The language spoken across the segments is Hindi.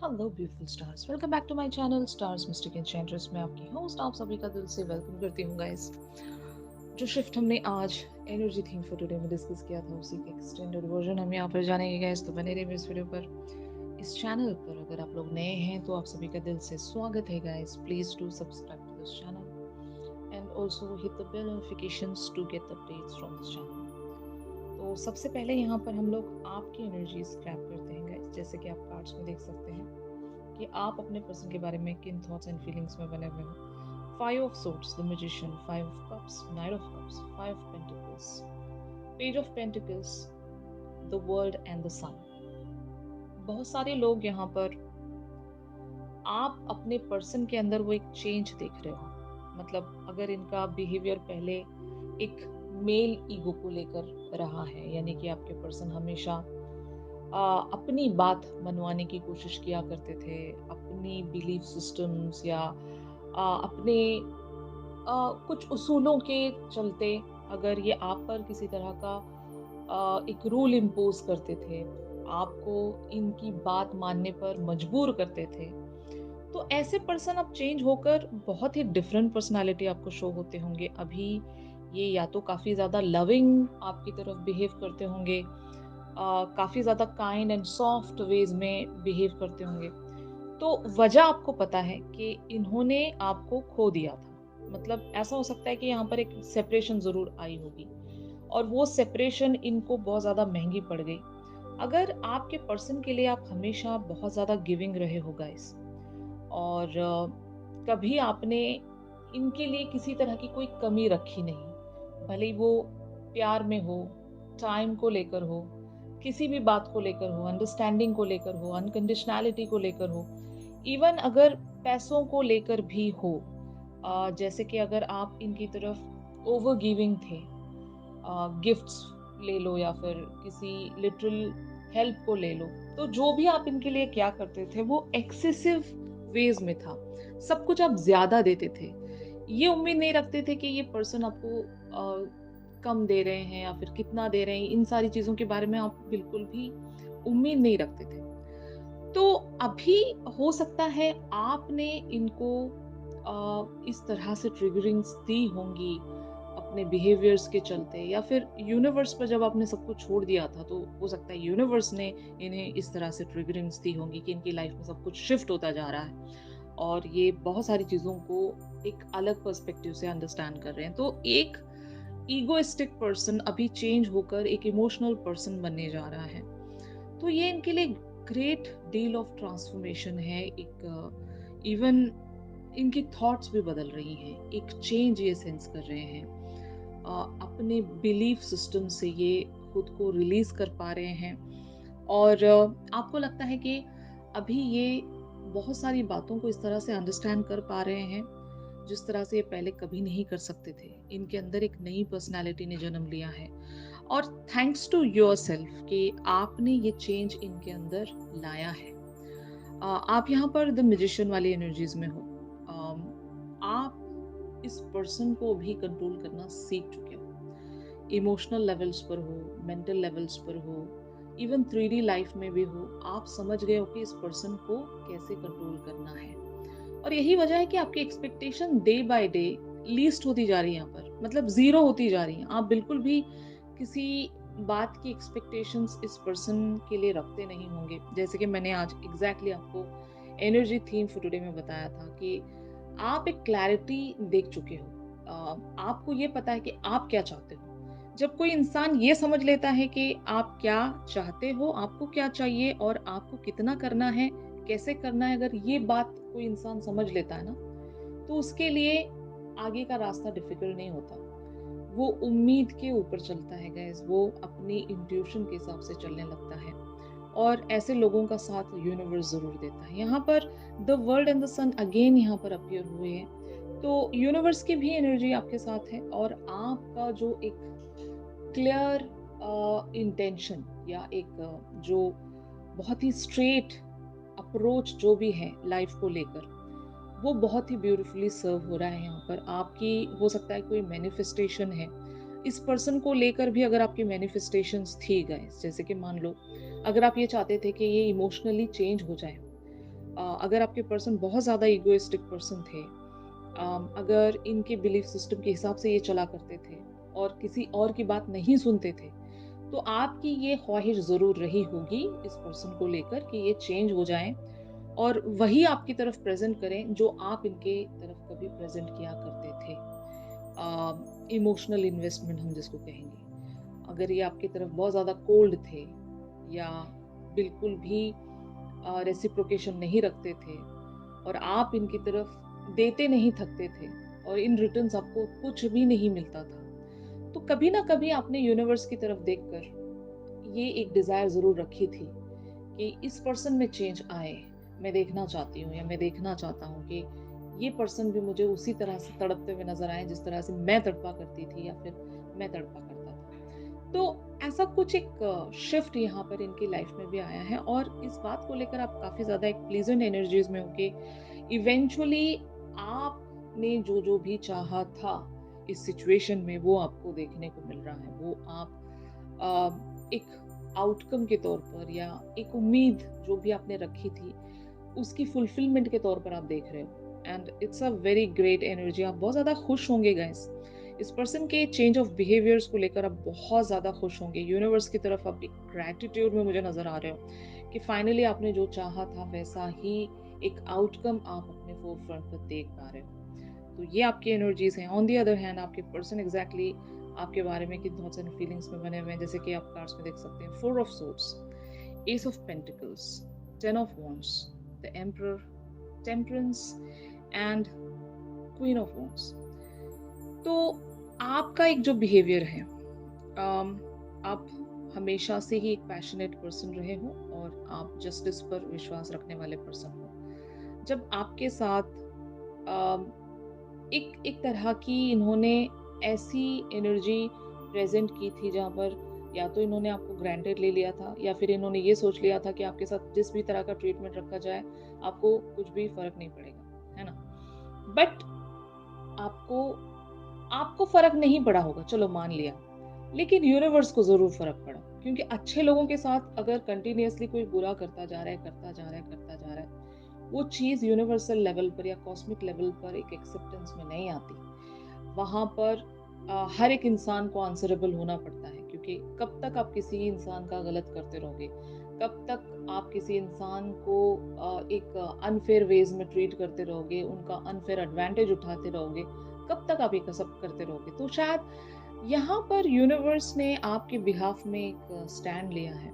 Hello beautiful stars, welcome back to my channel stars mystic enchantress. मैं आपकी होस्ट आप सभी का दिल से वेलकम करती हूँ गाइस। जो शिफ्ट हमने आज एनर्जी थीम फॉर टुडे में डिस्कस किया था, उसी के एक्सटेंडेड वर्जन हम यहाँ पर जानेंगे गाइस। तो बने रहिए इस वीडियो पर। इस चैनल पर अगर आप लोग नए हैं तो आप सभी का दिल से स्वागत है guys. Please do subscribe to this channel and also hit the bell notifications to get updates from this channel. तो सबसे पहले यहाँ पर हम लोग आपकी एनर्जी स्क्रैप करते हैं गाइस। जैसे कि आप कार्ड्स में देख सकते हैं कि आप अपने पर्सन के बारे में किन थॉट्स एंड फीलिंग्स में बने हुए हो। Five of swords, the magician, five of cups, knight of cups, five of pentacles, page of pentacles, the world and the sun. बहुत सारे लोग यहाँ पर आप अपने पर्सन के अंदर वो एक चेंज देख रहे हो। मतलब अगर इनका बिहेवियर पहले एक मेल ईगो को लेकर रहा है, यानी कि आपके पर्सन हमेशा अपनी बात मनवाने की कोशिश किया करते थे, अपनी बिलीफ सिस्टम्स या अपने कुछ उसूलों के चलते अगर ये आप पर किसी तरह का एक रूल इम्पोज करते थे, आपको इनकी बात मानने पर मजबूर करते थे, तो ऐसे पर्सन अब चेंज होकर बहुत ही डिफरेंट पर्सनालिटी आपको शो होते होंगे। अभी ये या तो काफी ज्यादा लविंग आपकी तरफ बिहेव करते होंगे, काफी ज्यादा काइंड एंड सॉफ्ट वेज में बिहेव करते होंगे। तो वजह आपको पता है कि इन्होंने आपको खो दिया था। मतलब ऐसा हो सकता है कि यहाँ पर एक सेपरेशन जरूर आई होगी और वो सेपरेशन इनको बहुत ज्यादा महंगी पड़ गई। अगर आपके पर्सन के लिए आप हमेशा बहुत ज्यादा गिविंग रहे हो गाइस, और कभी आपने इनके लिए किसी तरह की कोई कमी रखी नहीं, भले ही वो प्यार में हो, टाइम को लेकर हो, किसी भी बात को लेकर हो, अंडरस्टैंडिंग को लेकर हो, अनकंडीशनैलिटी को लेकर हो, इवन अगर पैसों को लेकर भी हो। जैसे कि अगर आप इनकी तरफ ओवर गिविंग थे, गिफ्ट्स ले लो या फिर किसी लिटरल हेल्प को ले लो, तो जो भी आप इनके लिए क्या करते थे वो एक्सेसिव वेज में था। सब कुछ आप ज्यादा देते थे। ये उम्मीद नहीं रखते थे कि ये पर्सन आपको कम दे रहे हैं या फिर कितना दे रहे हैं। इन सारी चीजों के बारे में आप बिल्कुल भी उम्मीद नहीं रखते थे। तो अभी हो सकता है आपने इनको इस तरह से ट्रिगरिंग्स दी होंगी अपने बिहेवियर्स के चलते, या फिर यूनिवर्स पर जब आपने सब कुछ छोड़ दिया था तो हो सकता है यूनिवर्स ने इन्हें इस तरह से ट्रिगरिंग्स दी होंगी कि इनकी लाइफ में सब कुछ शिफ्ट होता जा रहा है और ये बहुत सारी चीजों को एक अलग पर्सपेक्टिव से अंडरस्टैंड कर रहे हैं। तो एक ईगोइस्टिक पर्सन अभी चेंज होकर एक इमोशनल पर्सन बनने जा रहा है। तो ये इनके लिए ग्रेट डील ऑफ ट्रांसफॉर्मेशन है। एक इवन इनकी थॉट्स भी बदल रही हैं, एक चेंज ये सेंस कर रहे हैं। अपने बिलीफ सिस्टम से ये खुद को रिलीज कर पा रहे हैं। और आपको लगता है कि अभी ये बहुत सारी बातों को इस तरह से अंडरस्टैंड कर पा रहे हैं जिस तरह से ये पहले कभी नहीं कर सकते थे। इनके अंदर एक नई पर्सनालिटी ने जन्म लिया है और थैंक्स टू योर सेल्फ कि आपने ये चेंज इनके अंदर लाया है। आप यहाँ पर द मैजिशियन वाली एनर्जीज में हो। आप इस पर्सन को भी कंट्रोल करना सीख चुके हो। इमोशनल लेवल्स पर हो, मेंटल लेवल्स पर हो, इवन 3D लाइफ में भी हो, आप समझ गए हो कि इस पर्सन को कैसे कंट्रोल करना है। और यही वजह है कि आपकी expectation day by day least होती जा रही है, यहाँ पर मतलब जीरो होती जा रही है। आप बिल्कुल भी किसी बात की एक्सपेक्टेशंस इस पर्सन के लिए रखते नहीं होंगे। जैसे कि मैंने आज एग्जैक्टली आपको एनर्जी थीम फॉर टुडे में बताया था कि आप एक क्लैरिटी देख चुके हो। आपको ये पता है कि आप क्या चाहते हो। जब कोई इंसान ये समझ लेता है कि आप क्या चाहते हो, आपको क्या चाहिए और आपको कितना करना है, कैसे करना है, अगर ये बात कोई इंसान समझ लेता है ना, तो उसके लिए आगे का रास्ता डिफिकल्ट नहीं होता। वो उम्मीद के ऊपर चलता है गैस, वो अपनी इंट्यूशन के हिसाब से चलने लगता है। और ऐसे लोगों का साथ यूनिवर्स जरूर देता है। यहाँ पर the world and the sun again यहाँ पर अपीयर हुए हैं। तो यूनिवर्स की भी एनर्जी आपके साथ है और आपका जो एक क्लियर इंटेंशन या एक जो बहुत ही स्ट्रेट अप्रोच जो भी है लाइफ को लेकर, वो बहुत ही ब्यूटीफुली सर्व हो रहा है यहाँ पर। आपकी हो सकता है कोई मैनिफेस्टेशन है इस पर्सन को लेकर भी। अगर आपकी मैनिफेस्टेशंस थी गाइस, जैसे कि मान लो अगर आप ये चाहते थे कि ये इमोशनली चेंज हो जाए, अगर आपके पर्सन बहुत ज़्यादा इगोइस्टिक पर्सन थे, अगर इनके बिलीफ सिस्टम के हिसाब से ये चला करते थे और किसी और की बात नहीं सुनते थे, तो आपकी ये ख्वाहिश ज़रूर रही होगी इस पर्सन को लेकर कि ये चेंज हो जाएँ और वही आपकी तरफ प्रेज़ेंट करें जो आप इनके तरफ कभी प्रेज़ेंट किया करते थे। इमोशनल इन्वेस्टमेंट हम जिसको कहेंगे। अगर ये आपकी तरफ बहुत ज़्यादा कोल्ड थे या बिल्कुल भी रेसिप्रोकेशन नहीं रखते थे और आप इनकी तरफ देते नहीं थकते थे और इन रिटर्न्स आपको कुछ भी नहीं मिलता था, तो कभी ना कभी आपने यूनिवर्स की तरफ देखकर ये एक डिज़ायर ज़रूर रखी थी कि इस पर्सन में चेंज आए। मैं देखना चाहती हूँ या मैं देखना चाहता हूँ कि ये पर्सन भी मुझे उसी तरह से तड़पते हुए नज़र आए जिस तरह से मैं तड़पा करती थी या फिर मैं तड़पा करता था। तो ऐसा कुछ एक शिफ्ट यहाँ पर इनकी लाइफ में भी आया है और इस बात को लेकर आप काफ़ी ज़्यादा एक प्लीजेंट एनर्जीज में हो कि इवेंचुअली आपने जो भी चाहा था इस सिचुएशन में वो आपको देखने को मिल रहा है। वो आप एक आउटकम के तौर पर या एक उम्मीद जो भी आपने रखी थी उसकी फुलफिलमेंट के तौर पर आप देख रहे हो and it's a very great energy. आप बहुत ज़्यादा खुश होंगे गाइस, इस पर्सन के चेंज ऑफ बिहेवियर्स को लेकर आप बहुत ज़्यादा खुश होंगे। यूनिवर्स की तरफ आप एक ग्रैटिट्यूड में मुझे नज़र आ रहे हो कि फाइनली आपने जो चाहा था वैसा ही एक आउटकम आप अपने फोर फ्रंट पर देख पा रहे हो। तो ये आपकी एनर्जीज हैं। ऑन दी अदर हैंड आपके पर्सन एग्जैक्टली आपके बारे में किन थॉट्स एंड फीलिंग्स में बने हुए हैं, जैसे कि आप कार्ड्स में देख सकते हैं। Four of swords, S of pentacles, ten of wands, the emperor, temperance and queen of wands. तो आपका एक जो बिहेवियर है, आप हमेशा से ही एक पैशनेट पर्सन रहे हो और आप जस्टिस पर विश्वास रखने वाले पर्सन हो। जब आपके साथ एक एक तरह की इन्होंने ऐसी एनर्जी प्रेजेंट की थी जहाँ पर या तो इन्होंने आपको ग्रांटेड ले लिया था या फिर इन्होंने ये सोच लिया था कि आपके साथ जिस भी तरह का ट्रीटमेंट रखा जाए आपको कुछ भी फर्क नहीं पड़ेगा, है ना। बट आपको आपको फर्क नहीं पड़ा होगा, चलो मान लिया, लेकिन यूनिवर्स को जरूर फर्क पड़ा, क्योंकि अच्छे लोगों के साथ अगर कंटिन्यूअसली कोई बुरा करता जा रहा है करता जा रहा है करता जा रहा है, वो चीज यूनिवर्सल लेवल पर या कॉस्मिक लेवल पर एक एक्सेप्टेंस में नहीं आती। वहां पर हर एक इंसान को आंसरेबल होना पड़ता है, क्योंकि कब तक आप किसी इंसान का गलत करते रहोगे, कब तक आप किसी इंसान को एक अनफेयर वेज में ट्रीट करते रहोगे, उनका अनफेयर एडवांटेज उठाते रहोगे, कब तक आप ये सब करते रहोगे। तो शायद यहाँ पर यूनिवर्स ने आपके बिहाफ में एक स्टैंड लिया है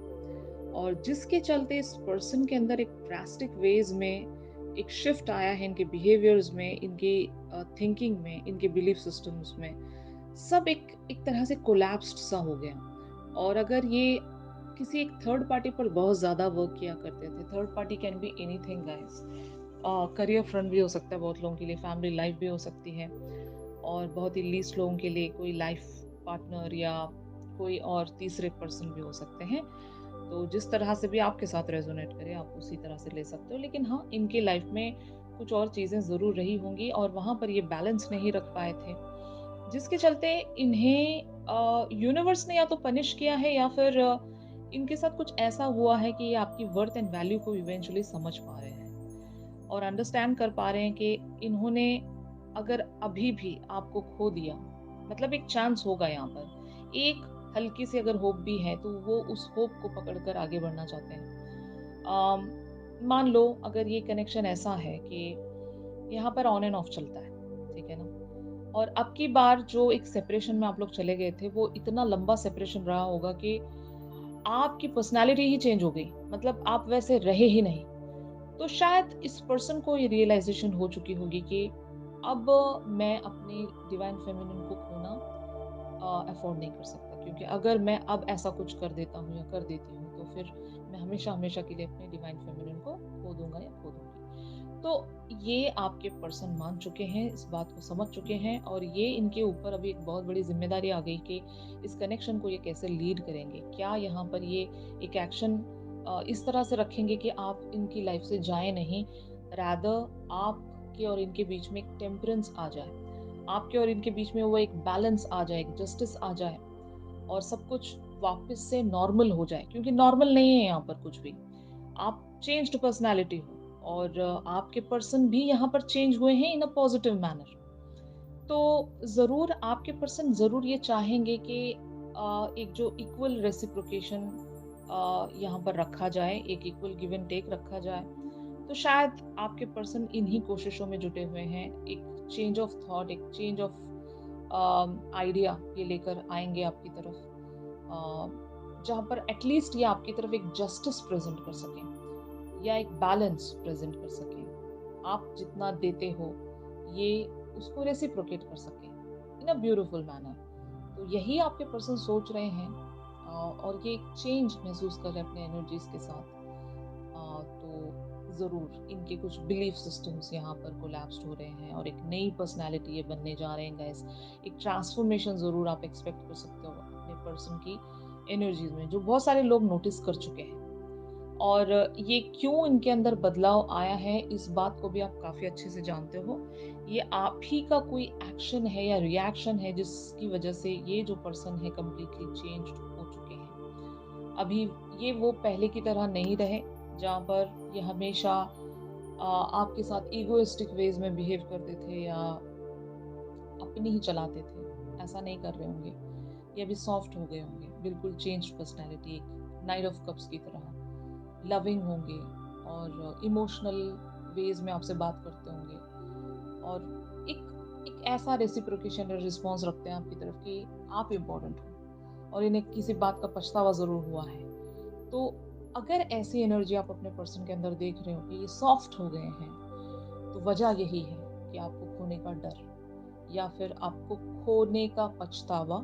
और जिसके चलते इस पर्सन के अंदर एक ड्रास्टिक वेज में एक शिफ्ट आया है, इनके बिहेवियर्स में, इनकी थिंकिंग में, इनके बिलीफ सिस्टम्स में, सब एक एक तरह से कोलैप्स्ड सा हो गया। और अगर ये किसी एक थर्ड पार्टी पर बहुत ज्यादा वर्क किया करते थे, third party can be anything guys, career front भी हो सकता है बहुत लोगों के लिए, फैमिली लाइफ भी हो सकती है, और बहुत ही लीस्ट लोगों के लिए कोई लाइफ पार्टनर या कोई और तीसरे पर्सन भी हो सकते हैं। तो जिस तरह से भी आपके साथ रेजोनेट करे आप उसी तरह से ले सकते हो, लेकिन हाँ, इनके लाइफ में कुछ और चीजें जरूर रही होंगी और वहां पर ये बैलेंस नहीं रख पाए थे, जिसके चलते इन्हें यूनिवर्स ने या तो पनिश किया है या फिर इनके साथ कुछ ऐसा हुआ है कि ये आपकी वर्थ एंड वैल्यू को इवेंचुअली समझ पा रहे हैं और अंडरस्टैंड कर पा रहे हैं कि इन्होंने अगर अभी भी आपको खो दिया, मतलब एक चांस होगा यहाँ पर, एक हल्की सी अगर होप भी है तो वो उस होप को पकड़कर आगे बढ़ना चाहते हैं। मान लो अगर ये कनेक्शन ऐसा है कि यहाँ पर ऑन एंड ऑफ चलता है, ठीक है ना, और अब की बार जो एक सेपरेशन में आप लोग चले गए थे वो इतना लंबा सेपरेशन रहा होगा कि आपकी पर्सनालिटी ही चेंज हो गई, मतलब आप वैसे रहे ही नहीं। तो शायद इस पर्सन को ये रियलाइजेशन हो चुकी होगी कि अब मैं अपनी डिवाइन फेमिनिन को खोना अफोर्ड नहीं कर सकता, क्योंकि अगर मैं अब ऐसा कुछ कर देता हूँ या कर देती हूँ तो फिर मैं हमेशा हमेशा के लिए अपनी डिवाइन फेमिनिन को खो दूंगा या खो दूंगी। तो ये आपके पर्सन मान चुके हैं, इस बात को समझ चुके हैं और ये इनके ऊपर अभी एक बहुत बड़ी जिम्मेदारी आ गई कि इस कनेक्शन को ये कैसे लीड करेंगे। क्या यहाँ पर ये एक एक्शन इस तरह से रखेंगे कि आप इनकी लाइफ से जाए नहीं, रैदर आपके और इनके बीच में एक टेम्परेंस आ जाए, आपके और इनके बीच में वो एक बैलेंस आ जाए, एक जस्टिस आ जाए और सब कुछ वापस से नॉर्मल हो जाए, क्योंकि नॉर्मल नहीं है यहाँ पर कुछ भी। आप चेंज्ड पर्सनालिटी हो और आपके पर्सन भी यहाँ पर चेंज हुए हैं इन अ पॉजिटिव मैनर। तो ज़रूर आपके पर्सन ज़रूर ये चाहेंगे कि एक जो इक्वल रेसिप्रोकेशन यहाँ पर रखा जाए, एक इक्वल गिव एंड टेक रखा जाए। तो शायद आपके पर्सन इन्हीं कोशिशों में जुटे हुए हैं। एक चेंज ऑफ थॉट, एक चेंज ऑफ आइडिया ये लेकर आएँगे आपकी तरफ, जहाँ पर एटलीस्ट ये आपकी तरफ एक जस्टिस प्रेज़ेंट कर सकें या एक बैलेंस प्रेज़ेंट कर सकें। आप जितना देते हो, ये उसको रेसिप्रोकेट कर सकें इन अ ब्यूटीफुल मैनर। तो यही आपके पर्सन सोच रहे हैं, और ये एक चेंज महसूस कर रहे हैं अपने एनर्जीज़ के साथ। तो ज़रूर इनके कुछ बिलीफ सिस्टम्स यहाँ पर कोलैप्स्ड हो रहे हैं और एक नई पर्सनैलिटी ये बनने जा रहे हैं गाइस। एक ट्रांसफॉर्मेशन ज़रूर आप एक्सपेक्ट कर सकते हो अपने पर्सन की एनर्जीज में, जो बहुत सारे लोग नोटिस कर चुके हैं। और ये क्यों इनके अंदर बदलाव आया है, इस बात को भी आप काफ़ी अच्छे से जानते हो। ये आप ही का कोई एक्शन है या रिएक्शन है जिसकी वजह से ये जो पर्सन है कंप्लीटली चेंज्ड हो चुके हैं। अभी ये वो पहले की तरह नहीं रहे, जहाँ पर ये हमेशा आपके साथ ईगोइस्टिक वेज में बिहेव करते थे या अपनी ही चलाते थे। ऐसा नहीं कर रहे होंगे। ये अभी सॉफ्ट हो गए होंगे, बिल्कुल चेंज्ड पर्सनैलिटी, एक नाइट ऑफ कप्स की तरह लविंग होंगे और इमोशनल वेज में आपसे बात करते होंगे, और एक एक ऐसा रेसिप्रोकेशन रिस्पॉन्स रखते हैं आपकी तरफ कि आप इम्पोर्टेंट हो और इन्हें किसी बात का पछतावा ज़रूर हुआ है। तो अगर ऐसी एनर्जी आप अपने पर्सन के अंदर देख रहे हो कि ये सॉफ्ट हो गए हैं, तो वजह यही है कि आपको खोने का डर या फिर आपको खोने का पछतावा,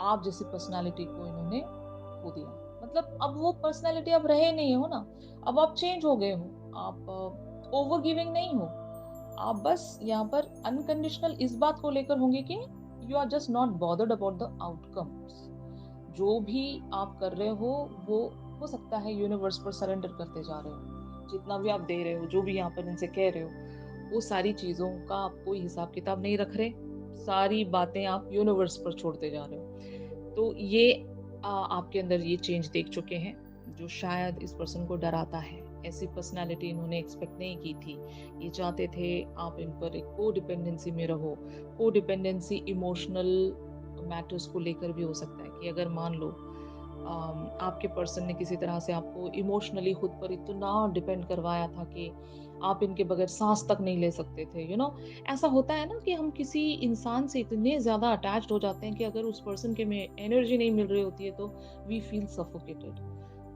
आप जैसी पर्सनालिटी को इन्होंने खो दिया। मतलब अब वो पर्सनालिटी आप रहे नहीं हो ना, अब आप चेंज हो गए हो। आप ओवर गिविंग नहीं हो, आप बस यहाँ पर अनकंडीशनल इस बात को लेकर होंगे कि you are just not bothered about the outcomes. जो भी आप कर रहे वो हो सकता है यूनिवर्स पर सरेंडर करते जा रहे हो। जितना भी आप दे रहे हो, जो भी यहाँ पर इनसे कह रहे हो, वो सारी चीज़ों का आप कोई हिसाब किताब नहीं रख रहे। सारी बातें आप यूनिवर्स पर छोड़ते जा रहे हो। तो ये आपके अंदर ये चेंज देख चुके हैं, जो शायद इस पर्सन को डराता है। ऐसी पर्सनैलिटी इन्होंने एक्सपेक्ट नहीं की थी। ये चाहते थे आप इन पर एक को डिपेंडेंसी में रहो। को डिपेंडेंसी इमोशनल मैटर्स को लेकर भी हो सकता है कि अगर मान लो आपके पर्सन ने किसी तरह से आपको इमोशनली खुद पर इतना डिपेंड करवाया था कि आप इनके बगैर सांस तक नहीं ले सकते थे, ऐसा होता है ना कि हम किसी इंसान से इतने ज्यादा अटैच्ड हो जाते हैं कि अगर उस पर्सन के में एनर्जी नहीं मिल रही होती है तो वी फील सफोकेटेड।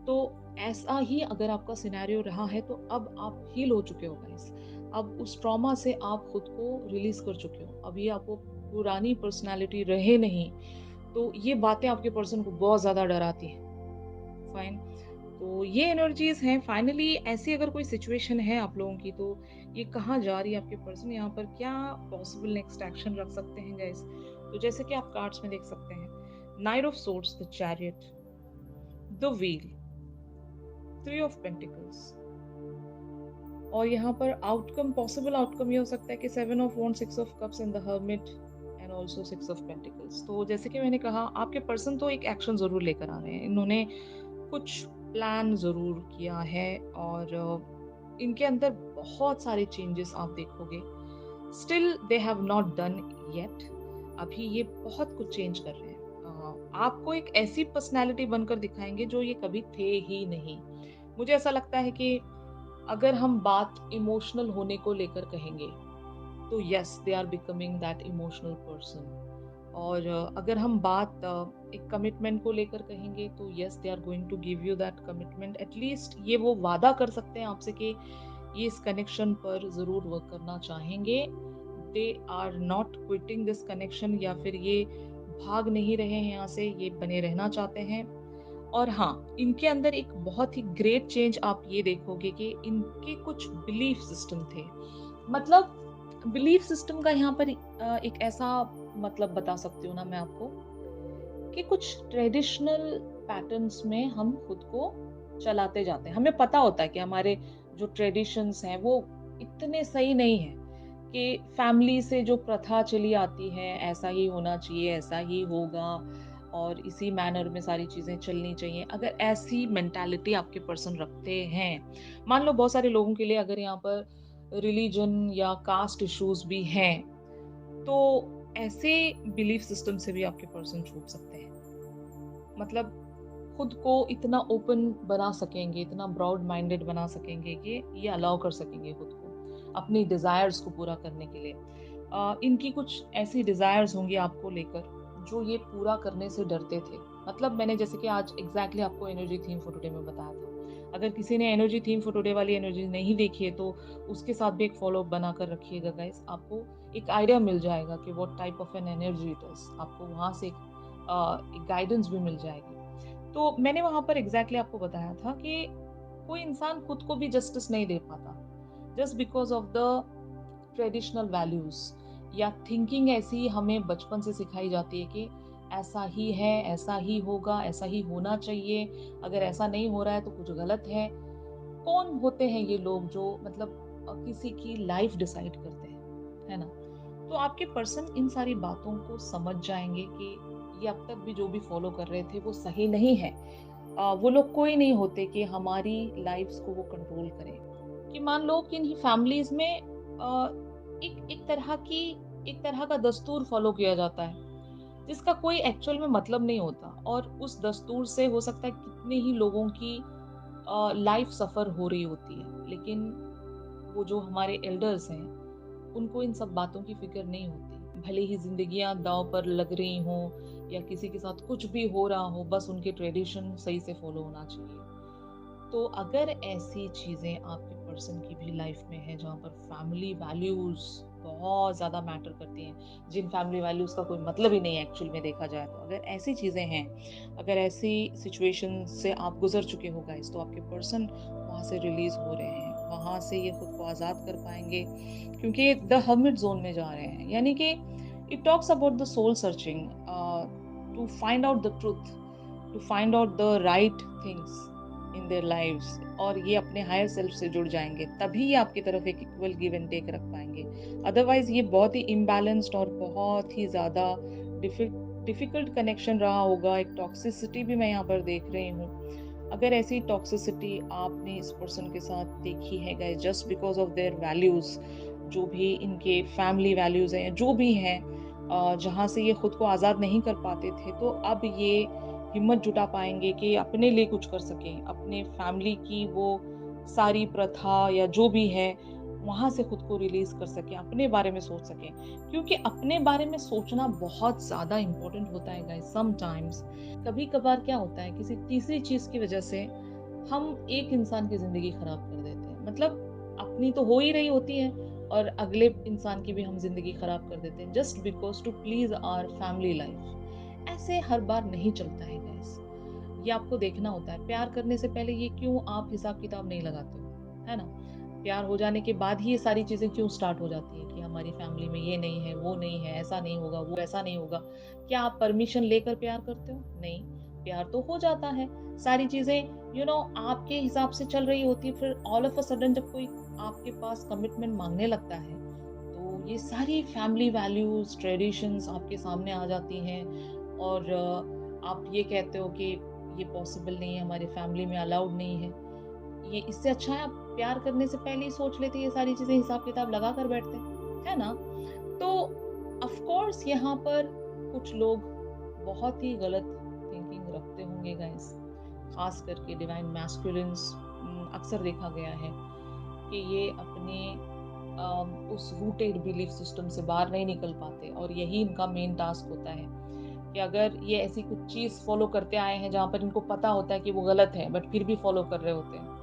तो ऐसा ही अगर आपका सिनेरियो रहा है, तो अब आप हील हो चुके हो गाइस। अब उस ट्रॉमा से आप खुद को रिलीज कर चुके हो। अब ये आपको पुरानी पर्सनालिटी रहे नहीं। तो ये बातें आपके पर्सन को बहुत ज़्यादा डराती हैं। फाइन। तो ये एनर्जीज़ हैं। फाइनली ऐसी अगर कोई सिचुएशन है आप लोगों की, तो ये कहाँ जा रही है आपके पर्सन, यहाँ पर क्या पॉसिबल नेक्स्ट एक्शन रख सकते हैं गाइस। तो जैसे कि आप कार्ड्स में देख सकते हैं, night of swords, the chariot, the wheel, three of pentacles, और यहाँ पर आउटकम, पॉसिबल आउटकम ये हो सकता है कि seven of wands, six of cups and the hermit and also six of pentacles. तो जैसे कि मैंने कहा, आपके पर्सन तो एक एक्शन जरूर लेकर आ रहे हैं। इन्होंने कुछ प्लान जरूर किया है और इनके अंदर बहुत सारे चेंजेस आप देखोगे। Still they have not done yet. अभी ये बहुत कुछ चेंज कर रहे हैं। आपको एक ऐसी पर्सनैलिटी बनकर दिखाएंगे जो ये कभी थे ही नहीं। मुझे ऐसा लगता है कि अगर हम बात इमोशनल होने को लेकर कहेंगे, तो yes, they are becoming that emotional person. और अगर हम बात एक कमिटमेंट को लेकर कहेंगे, तो yes, they are going to give you that commitment. At least ये वो वादा कर सकते हैं आपसे कि ये इस कनेक्शन पर ज़रूर वर्क करना चाहेंगे। They are not quitting this connection, या फिर ये भाग नहीं रहे हैं यहाँ से, ये बने रहना चाहते हैं। और हाँ, इनके अंदर एक बहुत ही ग्रेट चेंज आप ये देखोगे कि इनके कुछ बिलीफ सिस्टम थे। मतलब बिलीफ सिस्टम का यहाँ पर एक ऐसा मतलब बता सकती हूँ ना मैं आपको, कि कुछ ट्रेडिशनल पैटर्न्स में हम खुद को चलाते जाते हैं। हमें पता होता है कि हमारे जो ट्रेडिशंस हैं वो इतने सही नहीं है, कि फैमिली से जो प्रथा चली आती है, ऐसा ही होना चाहिए, ऐसा ही होगा, और इसी मैनर में सारी चीज़ें चलनी चाहिए। अगर ऐसी मेंटालिटी आपके पर्सन रखते हैं, मान लो बहुत सारे लोगों के लिए अगर यहाँ पर रिलीजन या कास्ट इश्यूज़ भी हैं, तो ऐसे बिलीफ सिस्टम से भी आपके पर्सन छूट सकते हैं। मतलब खुद को इतना ओपन बना सकेंगे, इतना ब्रॉड माइंडेड बना सकेंगे कि ये अलाउ कर सकेंगे खुद को, अपनी डिज़ायर्स को पूरा करने के लिए। इनकी कुछ ऐसी डिज़ायर्स होंगी आपको लेकर, जो ये पूरा करने से डरते थे। मतलब मैंने जैसे कि आज एग्ज़ैक्टली आपको एनर्जी थीम फॉर टुडे में बताया था। अगर किसी ने एनर्जी थीम फॉर टुडे वाली एनर्जी नहीं देखी है, तो उसके साथ भी एक फ़ॉलो-अप बनाकर रखिएगा गाइज़। आपको एक आइडिया मिल जाएगा कि what type of an energy it is. आपको वहाँ से एक गाइडेंस भी मिल जाएगी। तो मैंने वहाँ पर एग्ज़ैक्टली आपको बताया था कि कोई इंसान खुद को भी जस्टिस नहीं दे पाता, just because of the traditional values या थिंकिंग ऐसी हमें बचपन से सिखाई जाती है कि ऐसा ही है, ऐसा ही होगा, ऐसा ही होना चाहिए, अगर ऐसा नहीं हो रहा है तो कुछ गलत है। कौन होते हैं ये लोग जो मतलब किसी की लाइफ़ डिसाइड करते हैं, है ना? तो आपके पर्सन इन सारी बातों को समझ जाएँगे कि ये अब तक भी जो भी फ़ॉलो कर रहे थे वो सही नहीं है। वो लोग कोई नहीं होते कि हमारी लाइफ़्स को वो कंट्रोल करें। कि मान लो कि इन्हीं फैमिलीज़ में एक एक तरह का दस्तूर फ़ॉलो किया जाता है, जिसका कोई एक्चुअल में मतलब नहीं होता और उस दस्तूर से हो सकता है कितने ही लोगों की लाइफ़ सफ़र हो रही होती है। लेकिन वो जो हमारे एल्डर्स हैं, उनको इन सब बातों की फ़िक्र नहीं होती। भले ही ज़िंदगियाँ दाँव पर लग रही हों या किसी के साथ कुछ भी हो रहा हो, बस उनके ट्रेडिशन सही से फ़ॉलो होना चाहिए। तो अगर ऐसी चीज़ें आपके पर्सन की भी लाइफ में है जहाँ पर फैमिली वैल्यूज़ बहुत ज़्यादा मैटर करती हैं, जिन फैमिली वैल्यूज़ का कोई मतलब ही नहीं है एक्चुअल में देखा जाए तो, अगर ऐसी चीज़ें हैं, अगर ऐसी सिचुएशन से आप गुज़र चुके हो गाइस, तो आपके पर्सन वहाँ से रिलीज़ हो रहे हैं, वहाँ से ये खुद को आज़ाद कर पाएँगे क्योंकि द हर्मिट ज़ोन में जा रहे हैं। यानी कि it talks about the soul searching to find out the truth, to find out the right things in their lives और ये अपने हायर सेल्फ से जुड़ जाएँगे, तभी ये आपकी तरफ एक इक्वल गिव एंड टेक रख पाएँगे। अदरवाइज़ ये बहुत ही इम्बैलेंस्ड और बहुत ही ज़्यादा डिफि डिफ़िकल्ट कनेक्शन रहा होगा, एक टॉक्सिसिटी भी मैं यहाँ पर देख रही हूँ। अगर ऐसी टॉक्सिसिटी आपने इस पर्सन के साथ देखी है guys just because of their values, जो भी इनके फैमिली वैल्यूज़ हैं, जो भी हैं जहाँ से ये खुद को आज़ाद नहीं कर पाते थे, तो अब ये हिम्मत जुटा पाएँगे कि अपने लिए कुछ कर सकें, अपने फैमिली की वो सारी प्रथा या जो भी है, वहाँ से खुद को रिलीज़ कर सकें, अपने बारे में सोच सकें। क्योंकि अपने बारे में सोचना बहुत ज़्यादा इम्पोर्टेंट होता है गाइस समटाइम्स। कभी-कभार क्या होता है किसी तीसरी चीज़ की वज़ह से हम एक इंसान की ज़िंदगी खराब कर देते हैं। मतलब अपनी तो हो ही रही होती है और अगले इंसान की भी हम ज़िंदगी खराब कर देते हैं just because to please our family life. ऐसे हर बार नहीं चलता है गाइस। ये आपको देखना होता है। प्यार करने से पहले ये क्यों आप हिसाब-किताब नहीं लगाते हो, है ना? प्यार हो जाने के बाद ही ये सारी चीज़ें क्यों स्टार्ट हो जाती हैं कि हमारी फैमिली में ये नहीं है, वो नहीं है, ऐसा नहीं होगा, वो ऐसा नहीं होगा। क्या आप परमिशन लेकर प्यार करते हो? नहीं, प्यार तो हो जाता है। सारी चीज़ें आपके हिसाब से चल रही होती है, फिर ऑल ऑफ अ सडन जब कोई आपके पास कमिटमेंट माँगने लगता है, तो ये सारी फैमिली वैल्यूज़, ट्रेडिशंस आपके सामने आ जाती हैं और आप ये कहते हो कि ये पॉसिबल नहीं है, हमारी फैमिली में अलाउड नहीं है। ये इससे अच्छा है आप प्यार करने से पहले ही सोच लेते ये सारी चीज़ें हिसाब-किताब लगा कर बैठते, है ना? तो ऑफ़ कोर्स यहाँ पर कुछ लोग बहुत ही गलत थिंकिंग रखते होंगे गाइस, ख़ास करके डिवाइन मैस्कुलिन्स अक्सर देखा गया है कि ये अपने उस रूटेड बिलीफ सिस्टम से बाहर नहीं निकल पाते और यही इनका मेन टास्क होता है कि अगर ये ऐसी कुछ चीज़ फ़ॉलो करते आए हैं जहाँ पर इनको पता होता है कि वो गलत है बट फिर भी फ़ॉलो कर रहे होते हैं।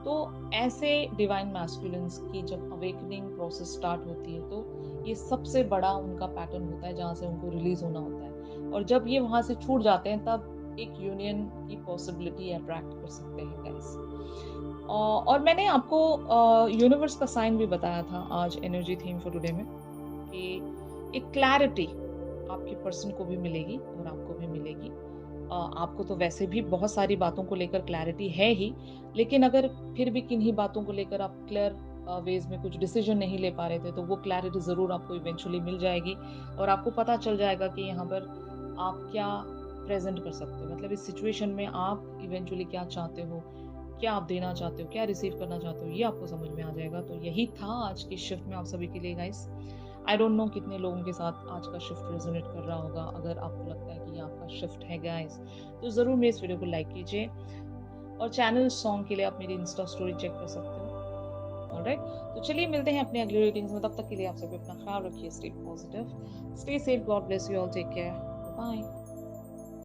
तो ऐसे डिवाइन मैस्कुलिन्स की जब अवेकनिंग प्रोसेस स्टार्ट होती है तो ये सबसे बड़ा उनका पैटर्न होता है जहाँ से उनको रिलीज़ होना होता है। और जब ये वहाँ से छूट जाते हैं तब एक यूनियन की पॉसिबिलिटी अट्रैक्ट कर सकते हैं गाइस। और मैंने आपको यूनिवर्स का साइन भी बताया था आज एनर्जी थीम फॉर टुडे में कि एक क्लैरिटी आपके पर्सन को भी मिलेगी और आपको भी मिलेगी। आपको तो वैसे भी बहुत सारी बातों को लेकर क्लैरिटी है ही, लेकिन अगर फिर भी किन्हीं बातों को लेकर आप क्लियर वेज़ में कुछ डिसीज़न नहीं ले पा रहे थे, तो वो क्लैरिटी ज़रूर आपको इवेंचुअली मिल जाएगी और आपको पता चल जाएगा कि यहाँ पर आप क्या प्रेजेंट कर सकते हो। मतलब इस सिचुएशन में आप इवेंचुअली क्या चाहते हो, क्या आप देना चाहते हो, क्या रिसीव करना चाहते हो, ये आपको समझ में आ जाएगा। तो यही था आज की शिफ्ट में आप सभी के लिए गाइस। आई डोंट नो कितने लोगों के साथ आज का शिफ्ट रेजोनेट कर रहा होगा। अगर आपको लगता है कि ये आपका शिफ्ट है गाइस, तो ज़रूर मेरे इस वीडियो को लाइक कीजिए, और चैनल सॉन्ग के लिए आप मेरी इंस्टा स्टोरी चेक कर सकते हो। ऑलराइट, तो चलिए मिलते हैं अपने अगले रीडिंग्स में। तब तक के लिए आप सभी अपना ख्याल रखिए, stay positive, stay safe, God bless you all, take care, bye.